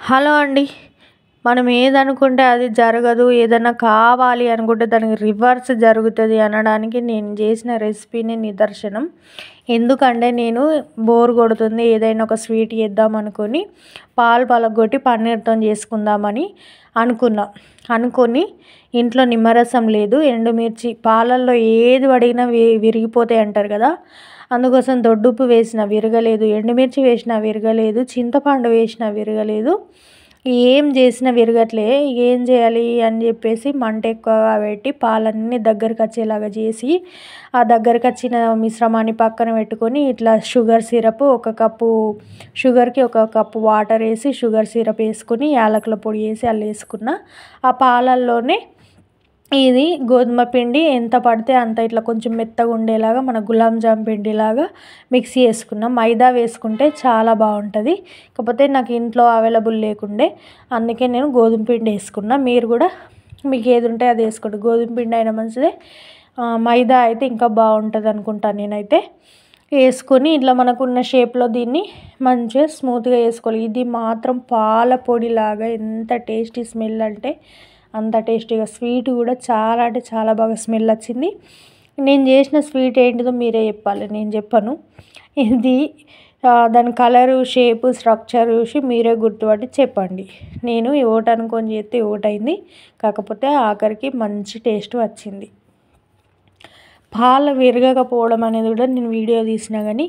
Hello అండి. మనం ఏదనుకుంటే అది జరగదు. ఏదన్నా కావాలి అనుకుంటే దానికి రివర్స్ జరుగుతుంది అనడానికి నేను చేసిన రెసిపీనే నిదర్శనం. ఎందుకంటే నేను బోర్ కొడుతుంది, ఏదైనా ఒక స్వీట్ చేద్దాం అనుకొని పాలు పలగొట్టి పన్నీర్‌తోని చేసుకుందామని అనుకొని ఇంట్లో నిమ్మరసం లేదు, ఎండుమిర్చి పాలల్లో ఏది పడినా విరిగిపోతాయి అంటారు కదా. అందుకోసం దొడ్డుప్పు వేసిన విరగలేదు, ఎండుమిర్చి వేసినా విరగలేదు, చింతపండు వేసినా విరగలేదు, ఏం చేసినా విరగట్లే. ఏం చేయాలి అని చెప్పేసి మంట ఎక్కువగా పెట్టి పాలన్నీ దగ్గరికి వచ్చేలాగా చేసి ఆ దగ్గరికి వచ్చిన మిశ్రమాన్ని పక్కన పెట్టుకొని ఇట్లా షుగర్ సిరప్ ఒక కప్పు షుగర్కి ఒక కప్పు వాటర్ వేసి షుగర్ సిరప్ వేసుకొని యాలకుల పొడి వేసి అలా వేసుకున్న. ఆ పాలల్లోనే ఇది గోధుమ పిండి ఎంత పడితే అంత ఇట్లా కొంచెం మెత్తగా ఉండేలాగా మన గులాబ్ జామ్ పిండిలాగా మిక్సీ వేసుకున్నాం. మైదా వేసుకుంటే చాలా బాగుంటుంది, కాకపోతే నాకు ఇంట్లో అవైలబుల్ లేకుండే అందుకే నేను గోధుమ పిండి వేసుకున్నా. మీరు కూడా మీకు ఏది ఉంటే అది వేసుకోండి. గోధుమ పిండి అయినా మంచిదే, మైదా అయితే ఇంకా బాగుంటుంది అనుకుంటాను నేనైతే. వేసుకొని ఇట్లా మనకున్న షేప్లో దీన్ని మంచిగా స్మూత్గా వేసుకోవాలి. ఇది మాత్రం పాల పొడిలాగా ఎంత టేస్టీ స్మెల్ అంటే అంత టేస్టీగా, స్వీట్ కూడా చాలా అంటే చాలా బాగా స్మెల్ వచ్చింది. నేను చేసిన స్వీట్ ఏంటిదో మీరే చెప్పాలి, నేను చెప్పను. ఇది దాని కలరు, షేపు, స్ట్రక్చర్ చూసి మీరే గుర్తుపట్టి చెప్పండి. నేను ఓట్ అనుకొని చేస్తే ఓట్ అయింది, కాకపోతే ఆఖరికి మంచి టేస్ట్ వచ్చింది. పాలు విరగకపోవడం అనేది కూడా నేను వీడియో తీసినా కానీ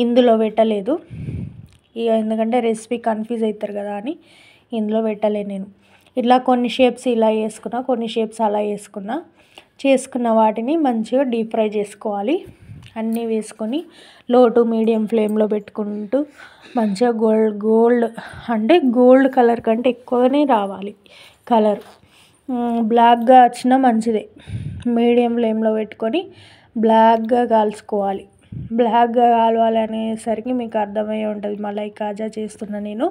ఇందులో పెట్టలేదు, ఇక ఎందుకంటే రెసిపీ కన్ఫ్యూజ్ అవుతారు కదా అని ఇందులో పెట్టలేదు నేను. ఇట్లా కొన్ని షేప్స్ ఇలా వేసుకున్నా, కొన్ని షేప్స్ అలా చేసుకున్న వాటిని మంచిగా డీప్ ఫ్రై చేసుకోవాలి. అన్నీ వేసుకొని లో టు మీడియం ఫ్లేమ్లో పెట్టుకుంటూ మంచిగా గోల్డ్ అంటే గోల్డ్ కలర్ కంటే ఎక్కువనే రావాలి కలర్. బ్లాక్గా వచ్చినా మంచిదే. మీడియం ఫ్లేమ్లో పెట్టుకొని బ్లాక్గా కాల్చుకోవాలి. బ్లాక్గా కాలవాలి అనేసరికి మీకు అర్థమయ్యే ఉంటుంది. మలై కాజా చేస్తున్నా నేను.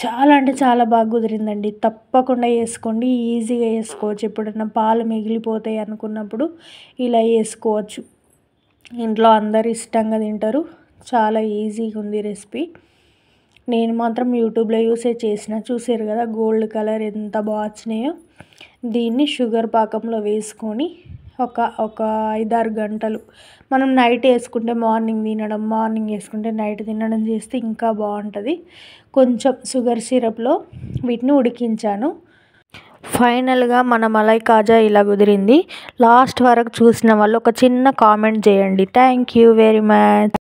చాలా అంటే చాలా బాగా కుదిరిందండి. తప్పకుండా చేసుకోండి, ఈజీగా చేసుకోవచ్చు. ఎప్పుడన్నా పాలు మిగిలిపోతాయి అనుకున్నప్పుడు ఇలా చేసుకోవచ్చు. ఇంట్లో అందరు ఇష్టంగా తింటారు. చాలా ఈజీగా ఉంది రెసిపీ. నేను మాత్రం యూట్యూబ్లో చూసారు కదా గోల్డ్ కలర్ ఎంత బాగా వచ్చినాయో. దీన్ని షుగర్ పాకంలో వేసుకొని ఒక 5-6 గంటలు, మనం నైట్ వేసుకుంటే మార్నింగ్ తినడం, మార్నింగ్ వేసుకుంటే నైట్ తినడం చేస్తే ఇంకా బాగుంటుంది. కొంచెం షుగర్ సిరప్లో వీటిని ఉడికించాను. ఫైనల్గా మన మలై కాజా ఇలా కుదిరింది. లాస్ట్ వరకు చూసిన వాళ్ళు ఒక చిన్న కామెంట్ చేయండి. Thank you very much.